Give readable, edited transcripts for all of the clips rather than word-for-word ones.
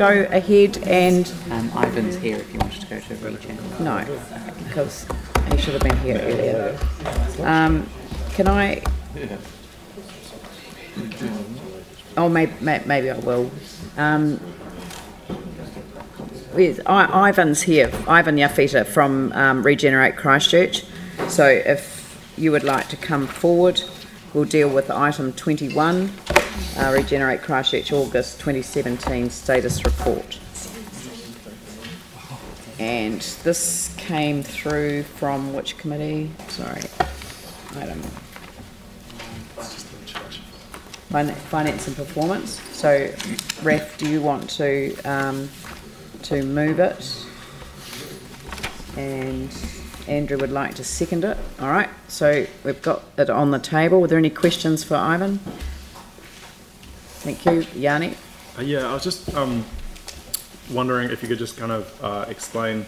Go ahead and... Ivan's here if you wanted to go to region. No, because he should have been here earlier. Can I... Oh, maybe I will. Ivan's here, Ivan Yafeta from Regenerate Christchurch. So if you would like to come forward, we'll deal with item 21, Regenerate Christchurch August 2017 status report. And this came through from which committee? Sorry, item Finance and Performance. So, Ref, do you want to move it? And Andrew would like to second it. All right. So we've got it on the table. Were there any questions for Ivan? Thank you, Yanni. Yeah, I was just wondering if you could just kind of explain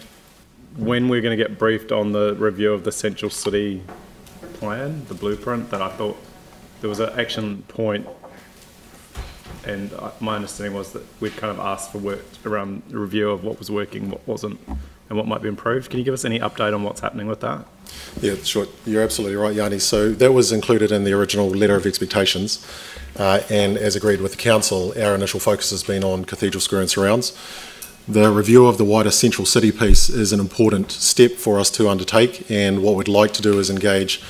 when we're going to get briefed on the review of the Central City plan, the blueprint. That I thought there was an action point, and my understanding was that we'd kind of asked for work around the review of what was working, what wasn't, and what might be improved. Can you give us any update on what's happening with that? Yeah, sure. You're absolutely right, Yanni. So that was included in the original letter of expectations, and as agreed with the council, our initial focus has been on Cathedral Square and surrounds. The review of the wider Central City piece is an important step for us to undertake, and what we'd like to do is engage,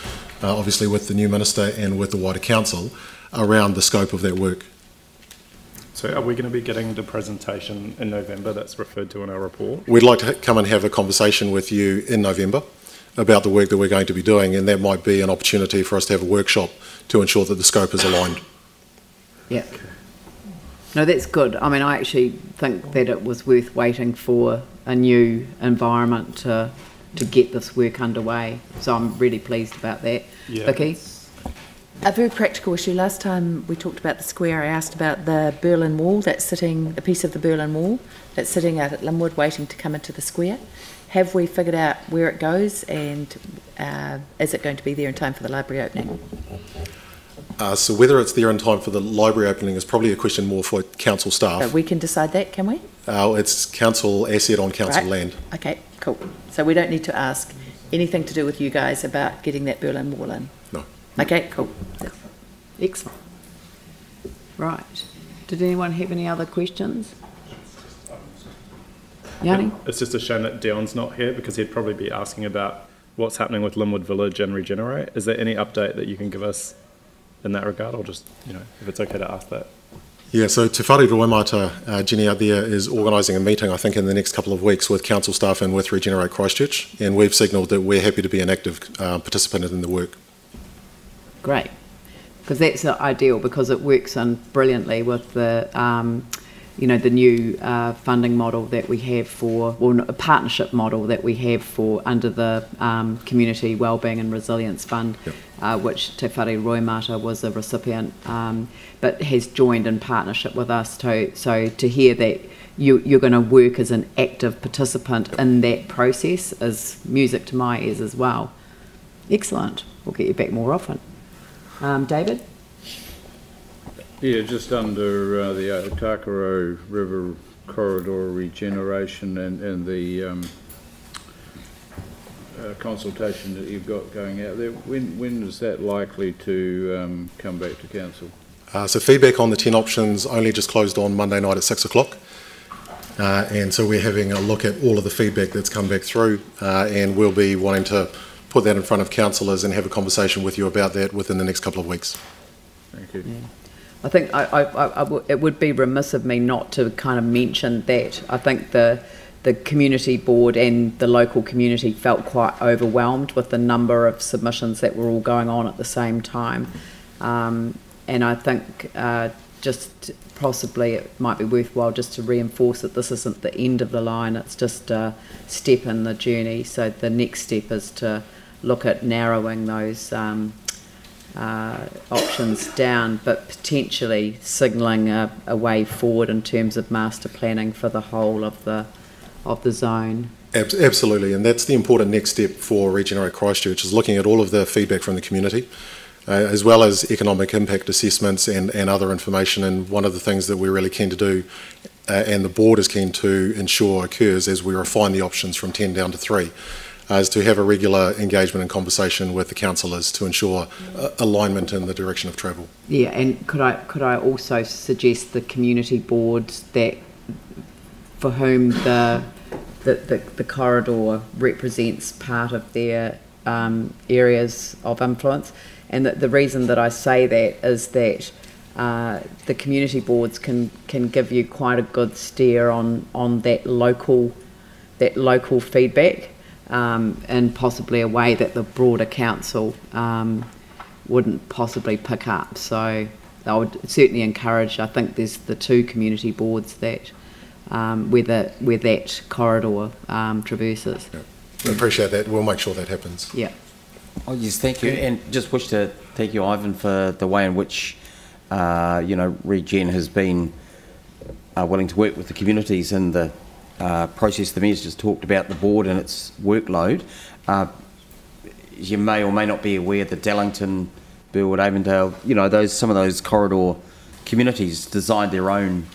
obviously, with the new minister and with the wider council around the scope of that work. So are we going to be getting the presentation in November that's referred to in our report? We'd like to come and have a conversation with you in November about the work that we're going to be doing, and that might be an opportunity for us to have a workshop to ensure that the scope is aligned. Yeah. No, that's good. I mean, I actually think that it was worth waiting for a new environment to get this work underway. So I'm really pleased about that. Yeah. Vicky? A very practical issue. Last time we talked about the square, I asked about the Berlin Wall that's sitting, a piece of the Berlin Wall that's sitting out at Linwood waiting to come into the square. Have we figured out where it goes, and is it going to be there in time for the library opening? So whether it's there in time for the library opening is probably a question more for council staff. So we can decide that, can we? It's council asset on council land. Okay, cool. So we don't need to ask anything to do with you guys about getting that Berlin Wall in? No. Okay, cool. Excellent. Right. Did anyone have any other questions? Yanni? It's just a shame that Dion's not here, because he'd probably be asking about what's happening with Linwood Village and Regenerate. Is there any update that you can give us in that regard, or just, you know, if it's okay to ask that? Yeah, so Te Whare Roemata, Jenny out there, is organising a meeting, I think, in the next couple of weeks with council staff and with Regenerate Christchurch, and we've signalled that we're happy to be an active participant in the work. Great, because that's ideal, because it works in brilliantly with the, you know, the new funding model that we have for, or a partnership model that we have for under the Community Wellbeing and Resilience Fund, yep. Which Te Whare Roemata was a recipient, but has joined in partnership with us. So to hear that you're going to work as an active participant in that process is music to my ears as well. Excellent. We'll get you back more often. David? Yeah, just under the Otakaro River corridor regeneration and the consultation that you've got going out there, when is that likely to come back to council? So feedback on the 10 options only just closed on Monday night at 6 o'clock. And so we're having a look at all of the feedback that's come back through, and we'll be wanting to put that in front of councillors and have a conversation with you about that within the next couple of weeks. Thank you. Yeah. I think it would be remiss of me not to kind of mention that. I think the community board and the local community felt quite overwhelmed with the number of submissions that were all going on at the same time. And I think just possibly it might be worthwhile just to reinforce that this isn't the end of the line, it's just a step in the journey. So the next step is to look at narrowing those options down, but potentially signalling a way forward in terms of master planning for the whole of the zone. Absolutely, and that's the important next step for Regenerate Christchurch, is looking at all of the feedback from the community, as well as economic impact assessments and other information. And one of the things that we're really keen to do and the board is keen to ensure occurs as we refine the options from 10 down to 3, is to have a regular engagement and conversation with the councillors to ensure alignment in the direction of travel. Yeah, and could I also suggest the community boards that for whom the corridor represents part of their areas of influence, and that the reason that I say that is that the community boards can give you quite a good steer on that local feedback, and possibly a way that the broader council wouldn't possibly pick up. So I would certainly encourage, I think there's the 2 community boards that where that corridor traverses. Yeah. I appreciate that. We'll make sure that happens. Yeah. Oh yes, thank you, and just wish to thank you, Ivan, for the way in which Regen has been willing to work with the communities in the process. The Mayor's just talked about the board and its workload. You may or may not be aware that Dallington, Burwood, Avondale, some of those corridor communities designed their own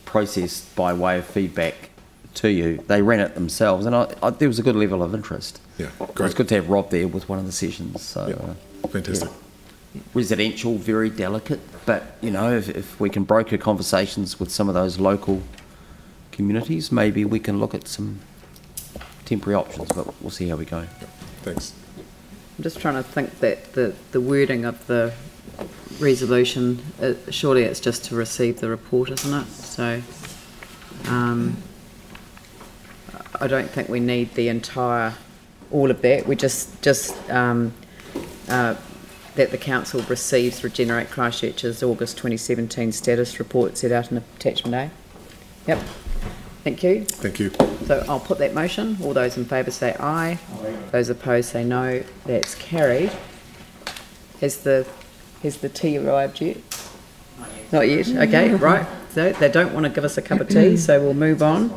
process by way of feedback to you. They ran it themselves, and there was a good level of interest. Yeah, It great. was good to have Rob there with one of the sessions. So, Yeah, fantastic. residential, very delicate, but if we can broker conversations with some of those local communities, maybe we can look at some temporary options, but we'll see how we go. Yeah, thanks. I'm just trying to think that the wording of the resolution, surely it's just to receive the report, isn't it? So I don't think we need all of that. We just that the council receives Regenerate Christchurch's August 2017 status report set out in attachment A. Yep. Thank you. Thank you. So I'll put that motion. All those in favour say aye. Those opposed say no. That's carried. Has the tea arrived yet? Not yet. Okay, right. So they don't want to give us a cup of tea, so we'll move on.